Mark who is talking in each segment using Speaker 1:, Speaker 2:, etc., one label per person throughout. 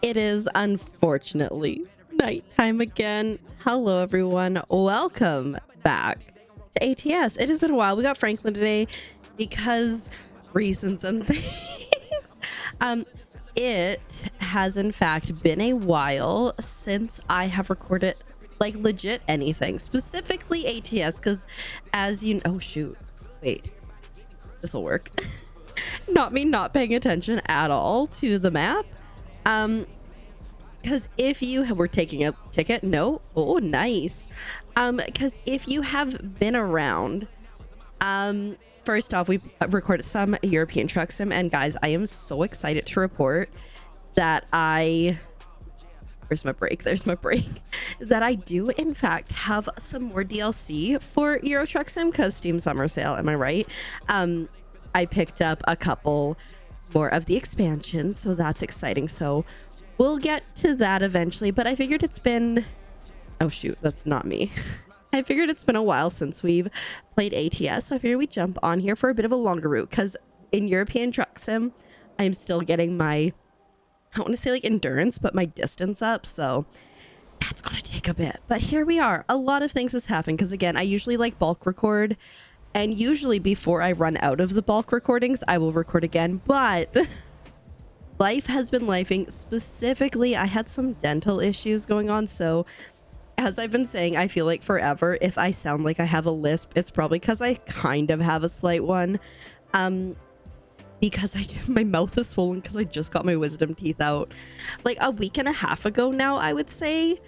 Speaker 1: It is unfortunately nighttime again. Hello, everyone. Welcome back to ATS. It has been a while. We got Franklin today because reasons and things. It has in fact been a while since I have recorded like legit anything, specifically ATS, because as you know, oh shoot, wait, this will work. Not me not paying attention at all to the map. Because if you were taking a ticket, no, oh nice. Because if you have been around, first off, we recorded some European truck sim, and guys, I am so excited to report that there's my break, that I do in fact have some more DLC for Euro Truck Sim because Steam Summer Sale, am I right? I picked up a couple more of the expansions, so that's exciting. So we'll get to that eventually, but I figured it's been, oh shoot, that's not me. I figured it's been a while since we've played ATS, so I figured we'd jump on here for a bit of a longer route, because in European Truck Sim, I'm still getting my, I don't want to say like endurance, but my distance up, so that's gonna take a bit. But here we are. A lot of things has happened, because again, I usually like bulk record, and usually before I run out of the bulk recordings, I will record again, but life has been lifing. Specifically, I had some dental issues going on, so as I've been saying, I feel like forever, if I sound like I have a lisp, it's probably because I kind of have a slight one, because my mouth is swollen because I just got my wisdom teeth out like a week and a half ago now, I would say.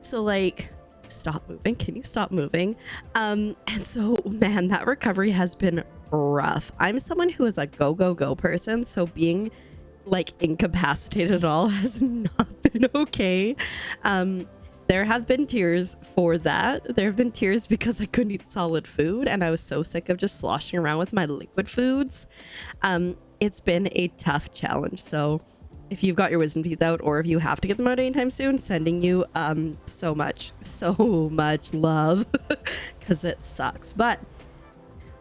Speaker 1: So like, stop moving, can you stop moving? And so man, that recovery has been rough. I'm someone who is a go person, so being like incapacitated at all has not been okay. There have been tears for that. There have been tears because I couldn't eat solid food and I was so sick of just sloshing around with my liquid foods. It's been a tough challenge. So if you've got your wisdom teeth out, or if you have to get them out anytime soon, sending you so much love because it sucks. But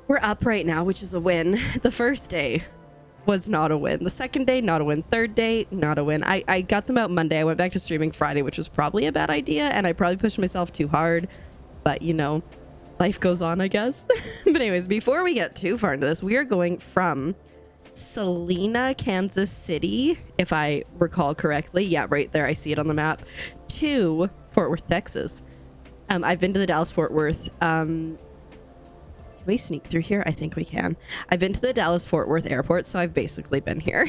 Speaker 1: we're up right now, which is a win. The first day was not a win. The second day, not a win. Third day, not a win. I got them out Monday. I went back to streaming Friday, which was probably a bad idea, and I probably pushed myself too hard, but you know, life goes on, I guess. But anyways, before we get too far into this, we are going from Salina, Kansas City, if I recall correctly. Yeah, right there, I see it on the map, to Fort Worth, Texas. I've been to the Dallas-Fort Worth. Can we sneak through here? I think we can. I've been to the Dallas-Fort Worth airport, so I've basically been here.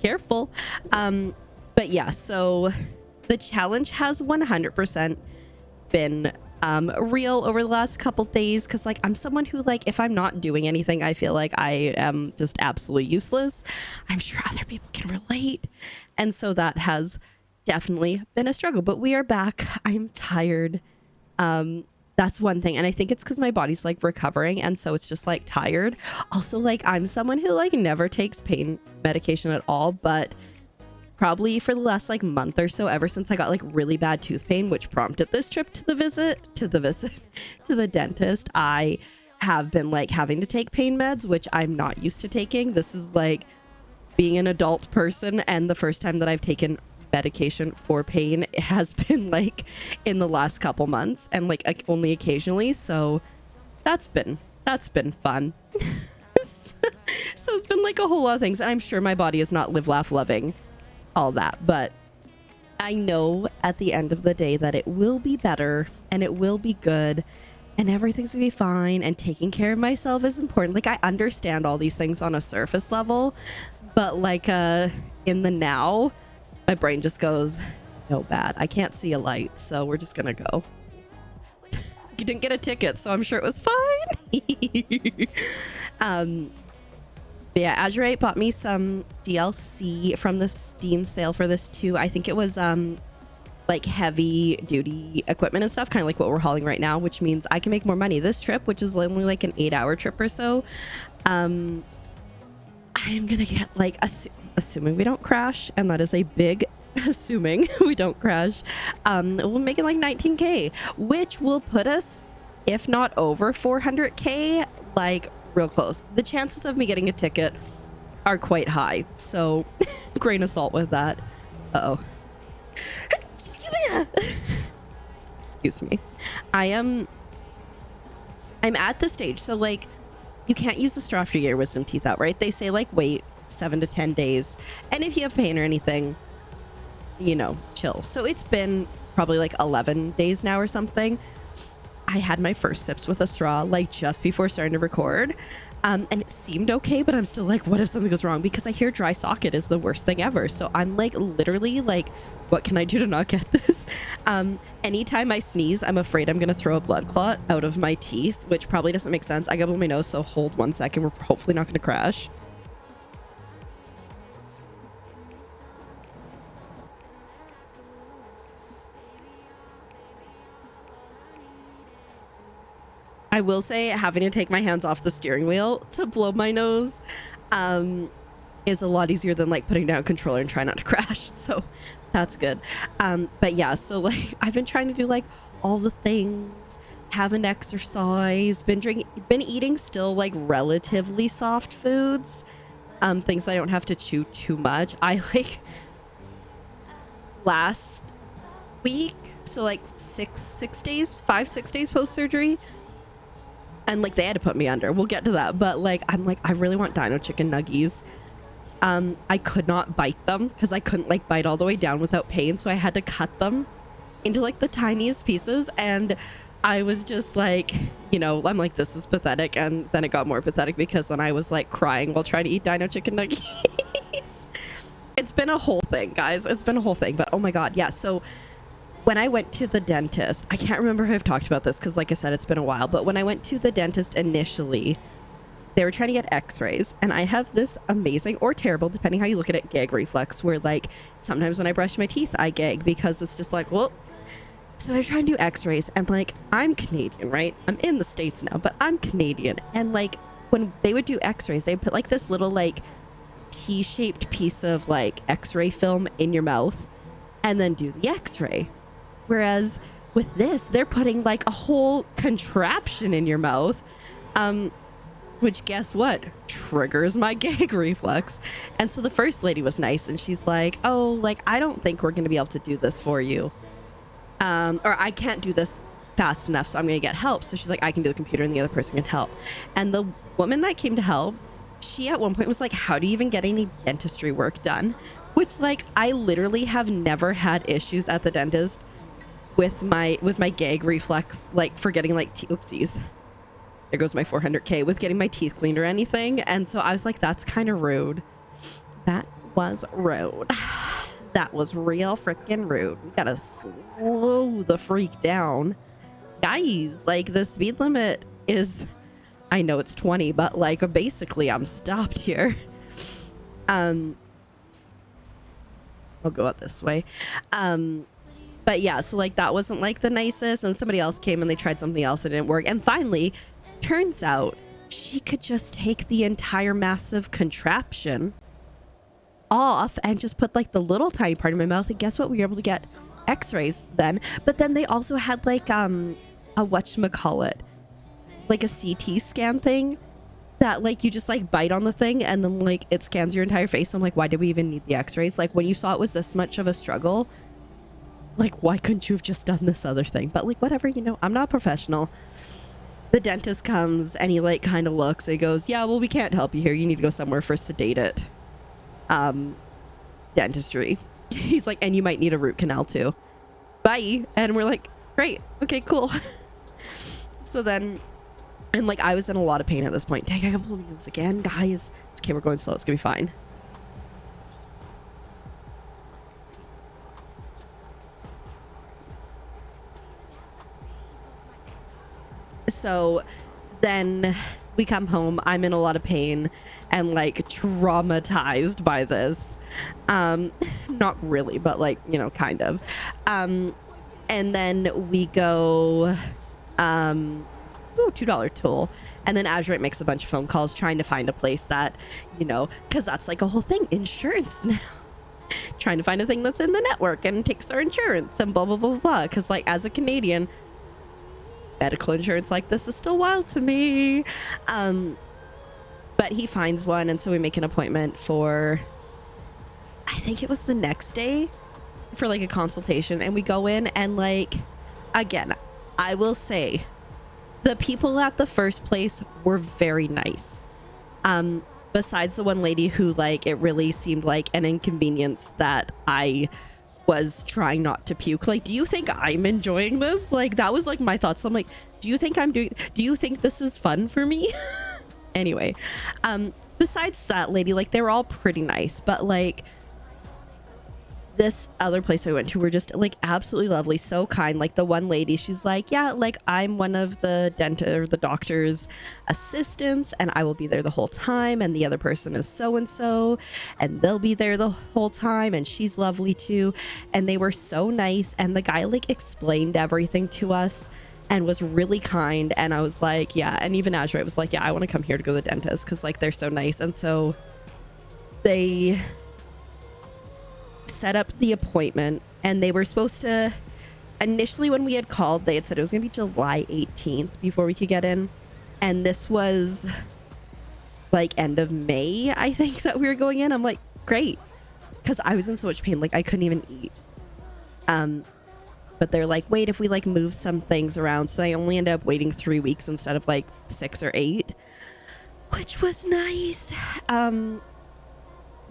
Speaker 1: Careful. But yeah, so the challenge has 100% been real over the last couple days, because like I'm someone who, like, if I'm not doing anything, I feel like I am just absolutely useless. I'm sure other people can relate, and so that has definitely been a struggle. But we are back. I'm tired. That's one thing, and I think it's because my body's like recovering, and so it's just like tired. Also, like, I'm someone who like never takes pain medication at all, but probably for the last like month or so, ever since I got like really bad tooth pain, which prompted this trip to the dentist, I have been like having to take pain meds, which I'm not used to taking. This is like being an adult person, and the first time that I've taken medication for pain has been like in the last couple months, and like only occasionally, so that's been fun. So it's been like a whole lot of things, and I'm sure my body is not live laugh loving all that, but I know at the end of the day that it will be better and it will be good and everything's gonna be fine, and taking care of myself is important. Like, I understand all these things on a surface level, but like in the now, my brain just goes, no, bad. I can't see a light, so we're just gonna go. You didn't get a ticket, so I'm sure it was fine. But yeah, Azurite bought me some DLC from the Steam sale for this too. I think it was like heavy duty equipment and stuff, kind of like what we're hauling right now, which means I can make more money this trip, which is only like an 8-hour trip or so. I'm gonna get like assuming we don't crash, and that is a big assuming we don't crash, we'll make it like 19k, which will put us, if not over 400k, like real close. The chances of me getting a ticket are quite high. So grain of salt with that. Uh-oh. Excuse me. I'm at the stage. So like, you can't use the straw after you get your wisdom teeth out, right? They say like wait 7 to 10 days. And if you have pain or anything, you know, chill. So it's been probably like 11 days now or something. I had my first sips with a straw like just before starting to record. And it seemed okay, but I'm still like, what if something goes wrong? Because I hear dry socket is the worst thing ever. So I'm like, literally like, what can I do to not get this? Anytime I sneeze, I'm afraid I'm going to throw a blood clot out of my teeth, which probably doesn't make sense. I got blow my nose, so hold 1 second. We're hopefully not going to crash. I will say having to take my hands off the steering wheel to blow my nose is a lot easier than like putting down a controller and trying not to crash. So that's good. But yeah, so like I've been trying to do like all the things, haven't exercised, been eating still like relatively soft foods, things I don't have to chew too much. I like last week, so like 6 days post surgery. And like they had to put me under. We'll get to that. But like, I'm like, I really want dino chicken nuggies. I could not bite them because I couldn't like bite all the way down without pain. So I had to cut them into like the tiniest pieces. And I was just like, you know, I'm like, this is pathetic. And then it got more pathetic because then I was like crying while trying to eat dino chicken nuggies. It's been a whole thing, guys. It's been a whole thing. But oh my God. Yeah. So when I went to the dentist, I can't remember if I've talked about this because like I said, it's been a while, but when I went to the dentist initially, they were trying to get x-rays, and I have this amazing or terrible, depending how you look at it, gag reflex where like sometimes when I brush my teeth, I gag because it's just like, well, so they're trying to do x-rays, and like I'm Canadian, right? I'm in the States now, but I'm Canadian. And like when they would do x-rays, they put like this little like T-shaped piece of like x-ray film in your mouth and then do the x-ray. Whereas with this, they're putting like a whole contraption in your mouth, which guess what? Triggers my gag reflex. And so the first lady was nice, and she's like, oh, like, I don't think we're going to be able to do this for you. Or I can't do this fast enough, so I'm going to get help. So she's like, I can do the computer and the other person can help. And the woman that came to help, she at one point was like, how do you even get any dentistry work done? Which like, I literally have never had issues at the dentist with my gag reflex, like for getting like oopsies, there goes my 400k, with getting my teeth cleaned or anything. And so I was like, that's kind of rude. That was rude. That was real freaking rude. We gotta slow the freak down, guys. Like the speed limit is, I know it's 20, but like basically I'm stopped here. I'll go out this way. But yeah, so like that wasn't like the nicest, and somebody else came and they tried something else and it didn't work. And finally, turns out she could just take the entire massive contraption off and just put like the little tiny part in my mouth. And guess what? We were able to get x-rays then. But then they also had like a whatchamacallit, like a CT scan thing that like you just like bite on the thing and then like it scans your entire face. So I'm like, why did we even need the x-rays? Like when you saw it was this much of a struggle, like, why couldn't you have just done this other thing? But like, whatever, you know, I'm not a professional. The dentist comes and he like kind of looks and he goes, yeah, well, we can't help you here. You need to go somewhere for sedated dentistry. He's like, and you might need a root canal too. Bye. And we're like, great. Okay, cool. So then, and like, I was in a lot of pain at this point. Dang, I got blow my nose again, guys. It's okay. We're going slow. It's gonna be fine. So then we come home. I'm in a lot of pain and like traumatized by this. Not really, but like, you know, kind of. And then we go, $2 tool. And then Azurite makes a bunch of phone calls trying to find a place that, you know, because that's like a whole thing. Insurance now. Trying to find a thing that's in the network and takes our insurance and blah, blah, blah, blah. Because like as a Canadian, medical insurance like this is still wild to me. But he finds one, and so we make an appointment for, I think it was the next day, for like a consultation, and we go in, and like, again, I will say the people at the first place were very nice. Besides the one lady who, like, it really seemed like an inconvenience that I was trying not to puke. Like, do you think I'm enjoying this? Like, that was like my thoughts. I'm like, do you think this is fun for me? Anyway, besides that lady, like, they were all pretty nice, but like this other place I went to were just like absolutely lovely, so kind. Like the one lady, she's like, yeah, like I'm one of the doctor's assistants, and I will be there the whole time, and the other person is so and so, and they'll be there the whole time, and she's lovely too. And they were so nice, and the guy like explained everything to us and was really kind. And I was like, yeah. And even Azure was like, yeah, I want to come here to go to the dentist because like they're so nice. And so they set up the appointment, and they were supposed to, initially when we had called, they had said it was gonna be July 18th before we could get in, and this was like end of May, I think, that we were going in. I'm like, great, because I was in so much pain, like I couldn't even eat. But they're like, wait, if we like move some things around, so I only ended up waiting 3 weeks instead of like 6 or 8, which was nice.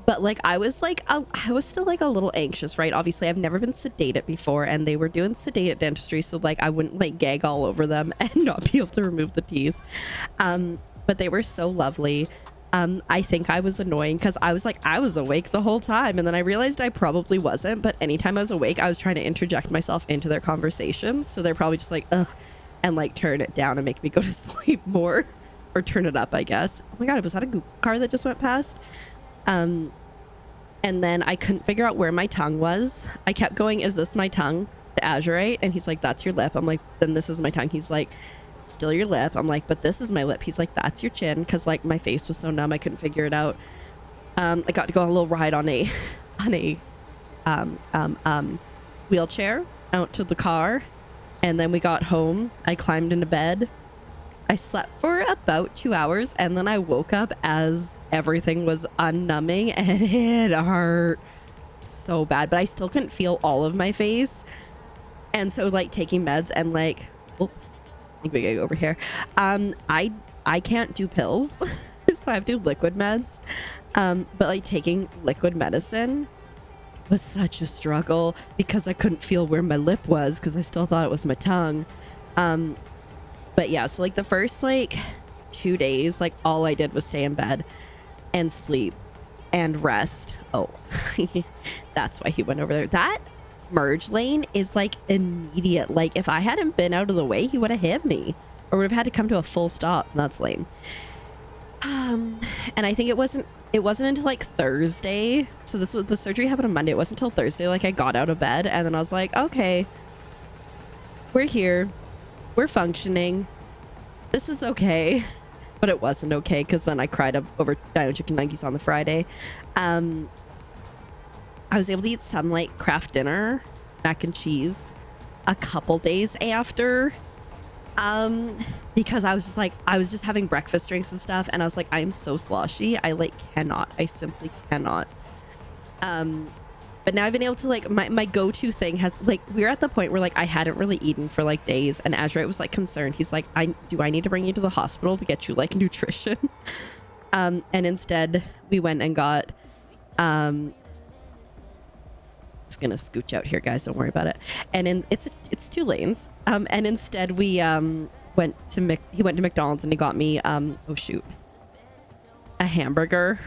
Speaker 1: But like I was still like a little anxious, right? Obviously I've never been sedated before, and they were doing sedated dentistry, so like I wouldn't like gag all over them and not be able to remove the teeth. But they were so lovely. I think I was annoying because I was awake the whole time, and then I realized I probably wasn't, but anytime I was awake I was trying to interject myself into their conversation, so they're probably just like, ugh, and like turn it down and make me go to sleep more, or turn it up, I guess. Oh my god, was that a car that just went past? And then I couldn't figure out where my tongue was. I kept going, is this my tongue? The Azurite. And he's like, that's your lip. I'm like, then this is my tongue. He's like, still your lip. I'm like, but this is my lip. He's like, that's your chin. Cause like my face was so numb, I couldn't figure it out. I got to go on a little ride on a wheelchair out to the car. And then we got home. I climbed into bed. I slept for about 2 hours, and then I woke up as everything was unnumbing, and it hurt so bad, but I still couldn't feel all of my face. And so like taking meds and like, oh, I think we gotta go over here. I can't do pills, so I have to do liquid meds. But like taking liquid medicine was such a struggle because I couldn't feel where my lip was because I still thought it was my tongue. But yeah, so like the first like 2 days, like all I did was stay in bed and sleep and rest. Oh, that's why he went over there. That merge lane is like immediate. Like if I hadn't been out of the way, he would have hit me or would have had to come to a full stop. That's lame. And I think it wasn't until like Thursday. So the surgery happened on Monday. It wasn't until Thursday. Like I got out of bed, and then I was like, okay, we're here. We're functioning. This is okay. But it wasn't okay because then I cried over Dino Chicken Nuggets on the Friday. I was able to eat some like craft dinner, mac and cheese, a couple days after. Because I was just having breakfast drinks and stuff, and I was like, I am so sloshy. I simply cannot. But now I've been able to like, my go-to thing has like, we're at the point where like I hadn't really eaten for like days, and Azurite was like concerned. He's like, do I need to bring you to the hospital to get you like nutrition? And instead we went and got, just gonna scooch out here, guys, don't worry about it. And it's 2 lanes. And instead we he went to McDonald's, and he got me a hamburger,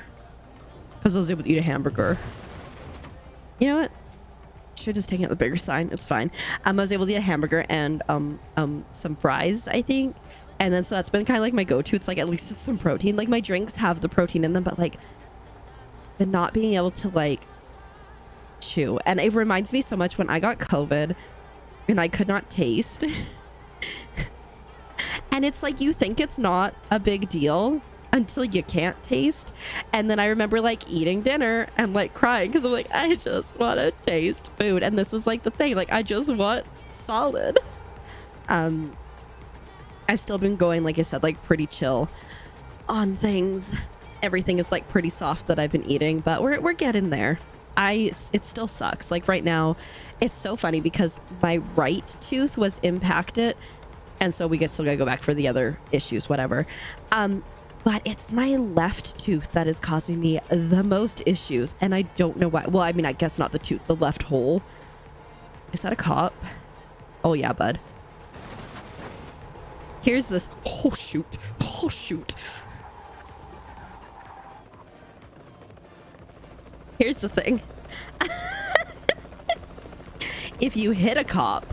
Speaker 1: because I was able to eat a hamburger. You know what? Should have just taken out the bigger sign. It's fine. I was able to eat a hamburger and some fries, I think. And then so that's been kind of like my go-to. It's like at least just some protein. Like my drinks have the protein in them, but like the not being able to like chew. And it reminds me so much when I got COVID and I could not taste. And it's like you think it's not a big deal until you can't taste. And then I remember like eating dinner and like crying because I'm like, I just want to taste food. And this was like the thing, like I just want solid. I've still been going, like I said, like pretty chill on things. Everything is like pretty soft that I've been eating, but we're getting there. It still sucks. Like right now, it's so funny because my right tooth was impacted, and so we still gotta go back for the other issues, whatever. But it's my left tooth that is causing me the most issues, and I don't know why. Well, I mean, I guess not the tooth, the left hole. Is that a cop? Oh yeah, bud. Here's this. Oh shoot. Oh shoot. Here's the thing. If you hit a cop,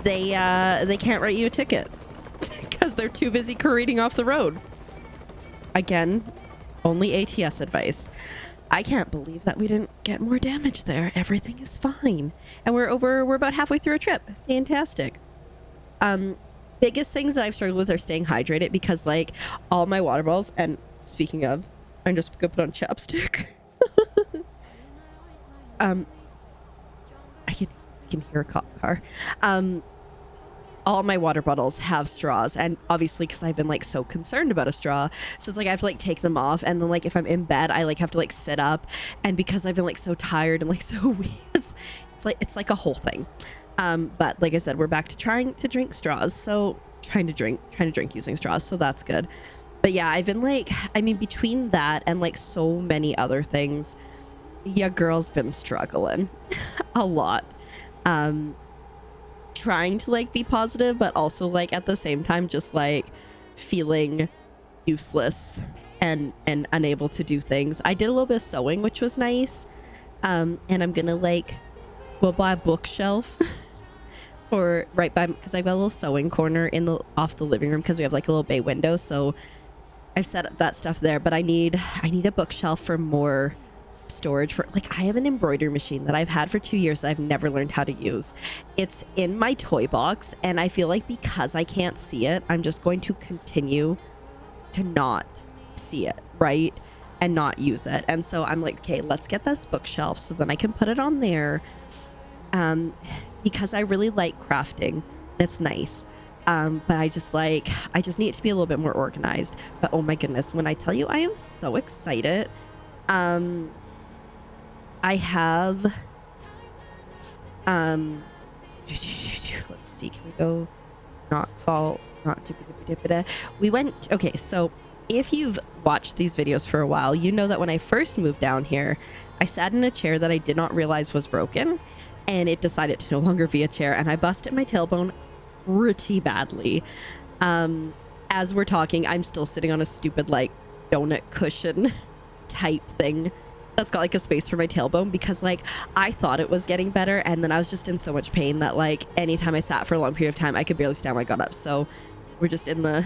Speaker 1: they can't write you a ticket because they're too busy careening off the road. Again, only ATS advice. I can't believe that we didn't get more damage there. Everything is fine. And we're about halfway through a trip. Fantastic. Biggest things that I've struggled with are staying hydrated because like all my water bottles, and speaking of, I'm just gonna put on chapstick. I can hear a cop car. All my water bottles have straws, and obviously because I've been like so concerned about a straw, so it's like I have to like take them off, and then like if I'm in bed I like have to like sit up, and because I've been like so tired and like so weak, it's like a whole thing. But like I said, we're back to trying to drink straws, so trying to drink using straws, so that's good. But yeah, I've been like, I mean, between that and like so many other things, yeah, girl's been struggling a lot. Trying to like be positive, but also like at the same time just like feeling useless and unable to do things. I did a little bit of sewing, which was nice. And I'm gonna like go buy a bookshelf for right by, because I've got a little sewing corner off the living room because we have like a little bay window, so I've set up that stuff there. But I need a bookshelf for more storage for, like, I have an embroidery machine that I've had for 2 years that I've never learned how to use. It's in my toy box, and I feel like because I can't see it, I'm just going to continue to not see it, right, and not use it. And so I'm like, okay, let's get this bookshelf so then I can put it on there, because I really like crafting. It's nice. But I just need it to be a little bit more organized. But oh my goodness, when I tell you I am so excited, I have, let's see, can we go, we went, okay, so if you've watched these videos for a while, you know that when I first moved down here, I sat in a chair that I did not realize was broken, and it decided to no longer be a chair, and I busted my tailbone pretty badly. As we're talking, I'm still sitting on a stupid like donut cushion type thing that's got like a space for my tailbone, because like I thought it was getting better, and then I was just in so much pain that like anytime I sat for a long period of time I could barely stand when I got up. So we're just in the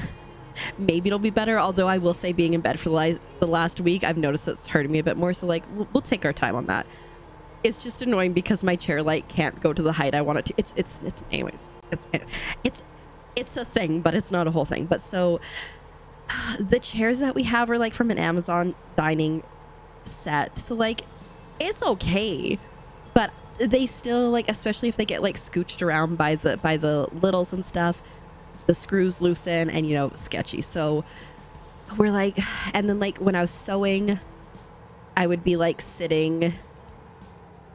Speaker 1: maybe it'll be better, although I will say being in bed for the last week, I've noticed it's hurting me a bit more, so like we'll take our time on that. It's just annoying because my chair like can't go to the height I want it to. It's anyways, it's a thing, but it's not a whole thing. But so the chairs that we have are like from an Amazon dining set, so like it's okay, but they still like, especially if they get like scooched around by the littles and stuff, the screws loosen and, you know, sketchy. So we're like, and then like when I was sewing, I would be like sitting,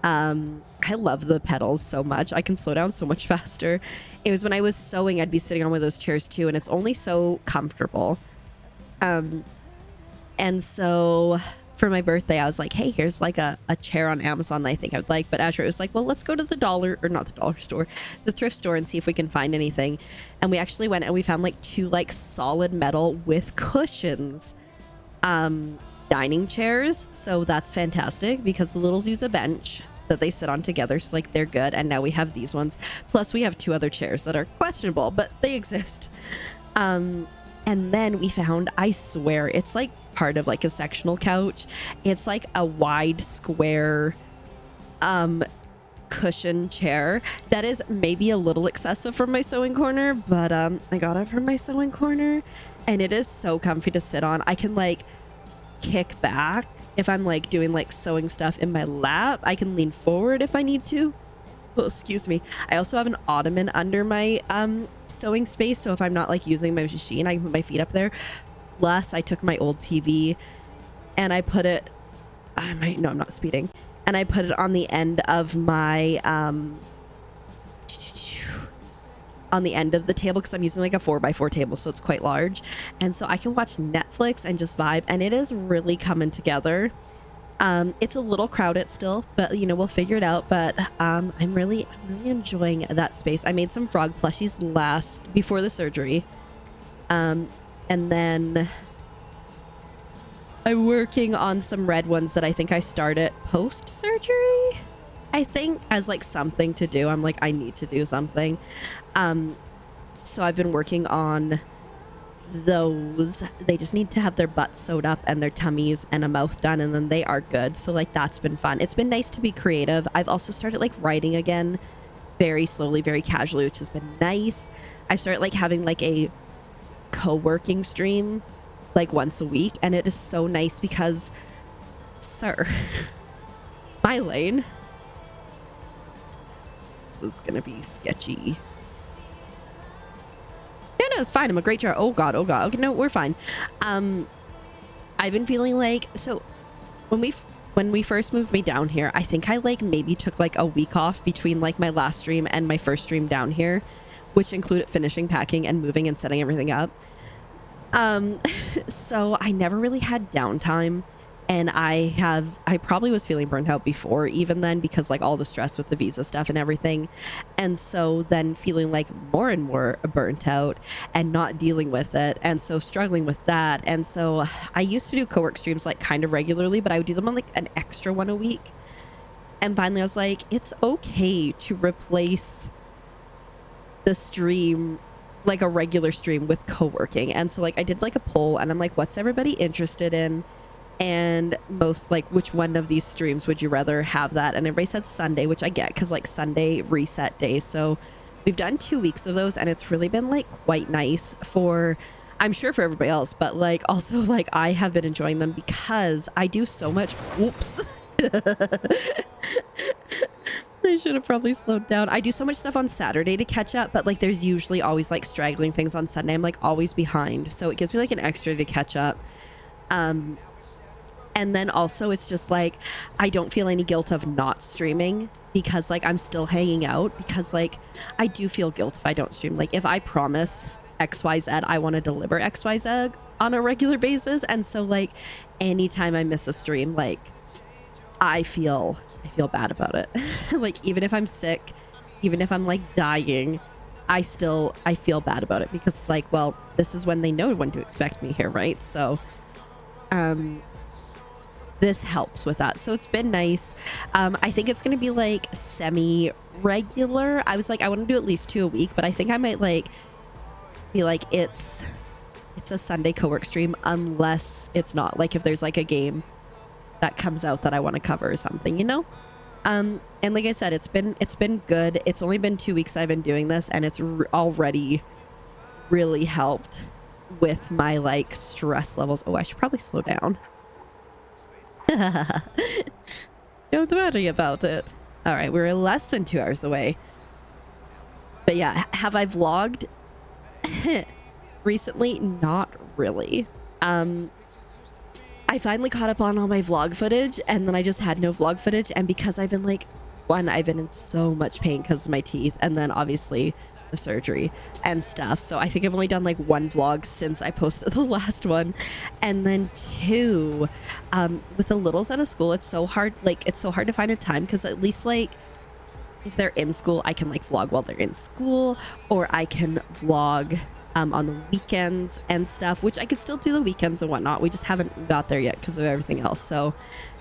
Speaker 1: I love the pedals so much, I can slow down so much faster. It was when I was sewing, I'd be sitting on one of those chairs too, and it's only so comfortable. And so for my birthday, I was like, hey, here's like a chair on Amazon that I think I would like. But Azure was like, well, let's go to the thrift store and see if we can find anything. And we actually went and we found like 2 like solid metal with cushions dining chairs. So that's fantastic because the littles use a bench that they sit on together, so like they're good. And now we have these ones, plus we have 2 other chairs that are questionable, but they exist. And then we found, I swear, it's like part of like a sectional couch. It's like a wide square cushion chair that is maybe a little excessive from my sewing corner, but I got it from my sewing corner, and it is so comfy to sit on. I can like kick back if I'm like doing like sewing stuff in my lap. I can lean forward if I need to. Oh, excuse me. I also have an ottoman under my sewing space, so if I'm not like using my machine, I can put my feet up there. Plus, I took my old TV and I put it. No, I'm not speeding. And I put it on the end of my on the end of the table because I'm using like a 4x4 table, so it's quite large, and so I can watch Netflix and just vibe, and it is really coming together. It's a little crowded still, but you know, we'll figure it out. But I'm really enjoying that space. I made some frog plushies before the surgery, and then I'm working on some red ones that I think I started post surgery, I think, as like something to do. I'm like, I need to do something. So I've been working on those. They just need to have their butts sewed up and their tummies and a mouth done, and then they are good. So like, that's been fun. It's been nice to be creative. I've also started like writing again, very slowly, very casually, which has been nice. I started like having like a co-working stream like once a week, and it is so nice because, sir, my lane, this is gonna be sketchy. Yeah, no, it's fine. I'm a great drawer. Oh god. Okay, no, we're fine. I've been feeling like, so when we first moved me down here, I think I like maybe took like a week off between like my last stream and my first stream down here, which included finishing packing and moving and setting everything up. So I never really had downtime, and I probably was feeling burnt out before even then, because like all the stress with the visa stuff and everything. And so then feeling like more and more burnt out and not dealing with it, and so struggling with that. And so I used to do co-work streams like kind of regularly, but I would do them on like an extra one a week. And finally I was like, it's okay to replace the stream, like a regular stream, with co-working. And so like I did like a poll, and I'm like, what's everybody interested in, and most like which one of these streams would you rather have that? And everybody said Sunday, which I get, because like Sunday reset day. So we've done 2 weeks of those, and it's really been like quite nice for, I'm sure for everybody else, but like also like I have been enjoying them because I do so much. Oops. I should have probably slowed down. I do so much stuff on Saturday to catch up, but like there's usually always like straggling things on Sunday. I'm like always behind, so it gives me like an extra to catch up. And then also it's just like I don't feel any guilt of not streaming, because like I'm still hanging out, because like I do feel guilt if I don't stream. Like if I promise XYZ, I want to deliver XYZ on a regular basis, and so like anytime I miss a stream, like I feel bad about it. Like even if I'm sick, even if I'm like dying, I feel bad about it, because it's like, well, this is when they know when to expect me here, right? So this helps with that. So it's been nice. I think it's gonna be like semi-regular. I was like, I want to do at least 2 a week, but I think I might like be like, it's a Sunday co-work stream, unless it's not like if there's like a game that comes out that I want to cover or something, you know? And like I said, it's been good. It's only been 2 weeks I've been doing this, and it's already really helped with my like stress levels. Oh, I should probably slow down. Don't worry about it. All right, we're less than 2 hours away. But yeah, have I vlogged recently? Not really. I finally caught up on all my vlog footage, and then I just had no vlog footage. And because I've been like, I've been in so much pain because of my teeth, and then obviously the surgery and stuff. So I think I've only done like 1 vlog since I posted the last one. And then 2, with the littles out of school, it's so hard to find a time, because at least like if they're in school, I can like vlog while they're in school, or I can vlog on the weekends and stuff, which I could still do the weekends and whatnot. We just haven't got there yet because of everything else. So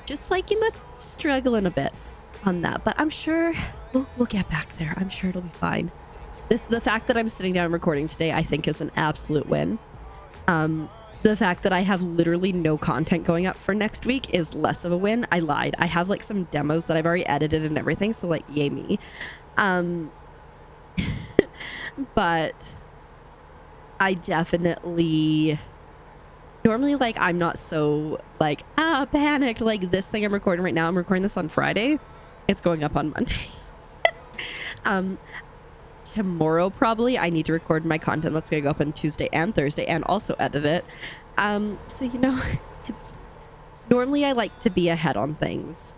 Speaker 1: just like, you know, struggling a bit on that, but I'm sure we'll get back there. I'm sure it'll be fine. The fact that I'm sitting down and recording today, I think, is an absolute win. The fact that I have literally no content going up for next week is less of a win. I lied. I have like some demos that I've already edited and everything, so like, yay me. But I definitely normally, like, I'm not so like panicked. Like this thing I'm recording right now, I'm recording this on Friday. It's going up on Monday. Tomorrow probably I need to record my content that's gonna go up on Tuesday and Thursday and also edit it. So you know, it's normally I like to be ahead on things.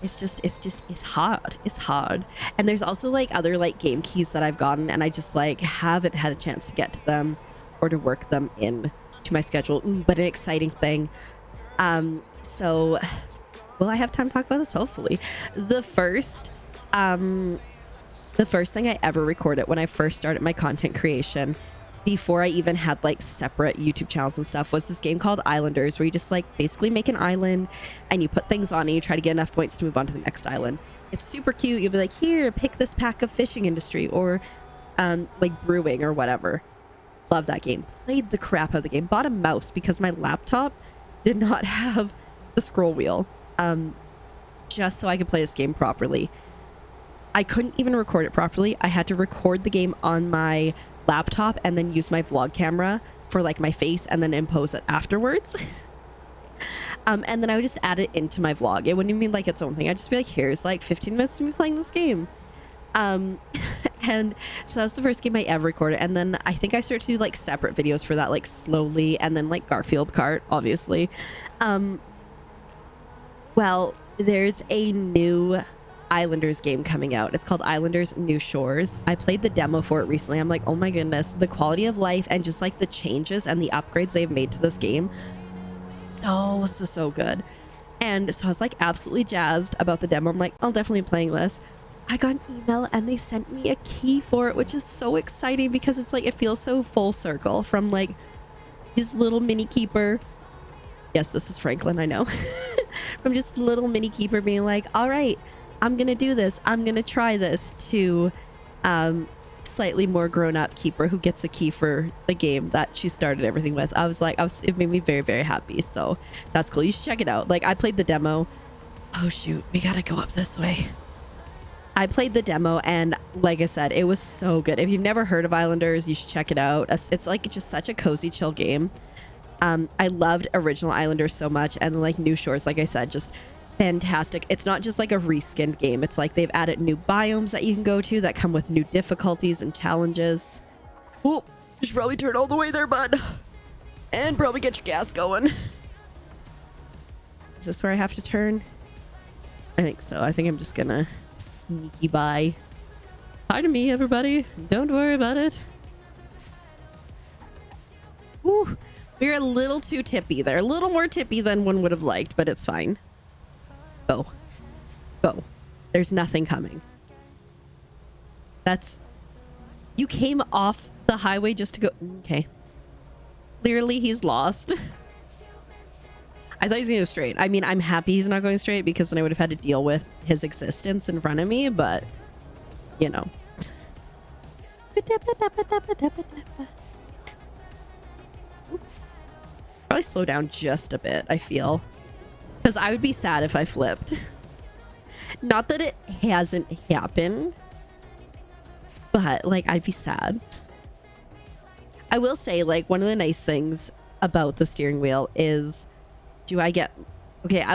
Speaker 1: It's hard. And there's also like other like game keys that I've gotten and I just like haven't had a chance to get to them or to work them in to my schedule. Ooh, but an exciting thing. So will I have time to talk about this? Hopefully. The first thing I ever recorded when I first started my content creation, before I even had like separate YouTube channels and stuff, was this game called Islanders, where you just like basically make an island and you put things on and you try to get enough points to move on to the next island. It's super cute. You'll be like, here, pick this pack of fishing industry or like brewing or whatever. Love that game. Played the crap out of the game. Bought a mouse because my laptop did not have the scroll wheel, just so I could play this game properly. I couldn't even record it properly. I had to record the game on my laptop and then use my vlog camera for like my face and then impose it afterwards. And then I would just add it into my vlog. It wouldn't even be like its own thing. I'd just be like, here's like 15 minutes to me playing this game. And so that's the first game I ever recorded. And then I think I started to do like separate videos for that, like slowly, and then like Garfield Kart, obviously. Well, there's a new Islanders game coming out. It's called Islanders New Shores. I played the demo for it recently. I'm like, oh my goodness, the quality of life and just like the changes and the upgrades they've made to this game, so good. And so I was like absolutely jazzed about the demo. I'm like, I'll definitely be playing this. I got an email and they sent me a key for it, which is so exciting because it's like, it feels so full circle from like this little mini keeper. Yes, this is Franklin, I know. From just little mini keeper being like, all right, I'm gonna do this, I'm gonna try this, to slightly more grown-up keeper who gets a key for the game that she started everything with. It made me very happy. So that's cool. You should check it out. Like, I played the demo. Oh shoot, we gotta go up this way. I played the demo and like I said, it was so good. If you've never heard of Islanders, you should check it out. It's like just such a cozy, chill game. I loved original Islanders so much, and like New Shores, like I said, just fantastic. It's not just like a reskinned game. It's like they've added new biomes that you can go to that come with new difficulties and challenges. Oh, you should probably turn all the way there, bud. And probably get your gas going. Is this where I have to turn? I think so. I think I'm just gonna sneaky by. Pardon me, everybody. Don't worry about it. Ooh, we're a little too tippy there. A little more tippy than one would have liked, but it's fine. Go. There's nothing coming. You came off the highway just to go. Okay. Clearly he's lost. I thought he was going to go straight. I mean, I'm happy he's not going straight because then I would have had to deal with his existence in front of me, but you know. Probably slow down just a bit, I feel. Because I would be sad if I flipped. Not that it hasn't happened, but like I'd be sad. I will say, like, one of the nice things about the steering wheel is, I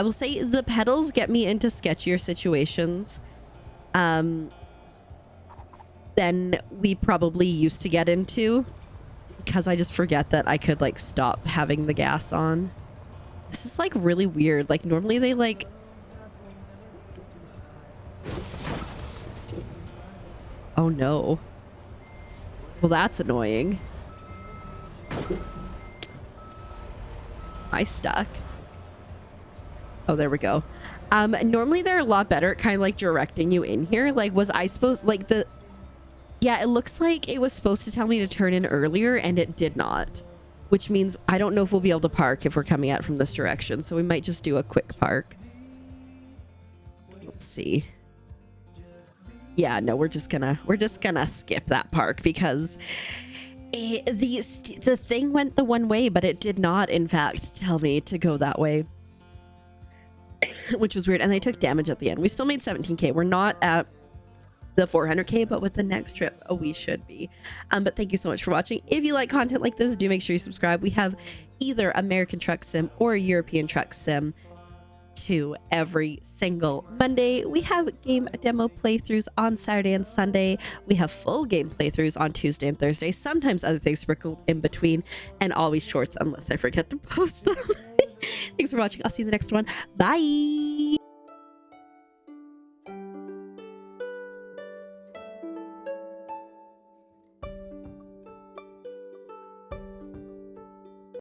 Speaker 1: will say the pedals get me into sketchier situations than we probably used to get into, because I just forget that I could like stop having the gas on. This is like really weird. Like normally they like... Oh no. Well, that's annoying. I stuck. Oh, there we go. Normally they're a lot better at kind of like directing you in here. Like, was I supposed, like yeah, it looks like it was supposed to tell me to turn in earlier and it did not. Which means I don't know if we'll be able to park if we're coming out from this direction. So we might just do a quick park. Let's see. Yeah, no, we're just gonna skip that park because the thing went the one way, but it did not, in fact, tell me to go that way. Which was weird. And they took damage at the end. We still made 17k. We're not at the 400k, but with the next trip, we should be. But thank you so much for watching. If you like content like this, do make sure you subscribe. We have either American Truck Sim or European Truck Sim 2 every single Monday. We have game demo playthroughs on Saturday and Sunday. We have full game playthroughs on Tuesday and Thursday, sometimes other things sprinkled in between, and always shorts unless I forget to post them. Thanks for watching. I'll see you in the next one. Bye.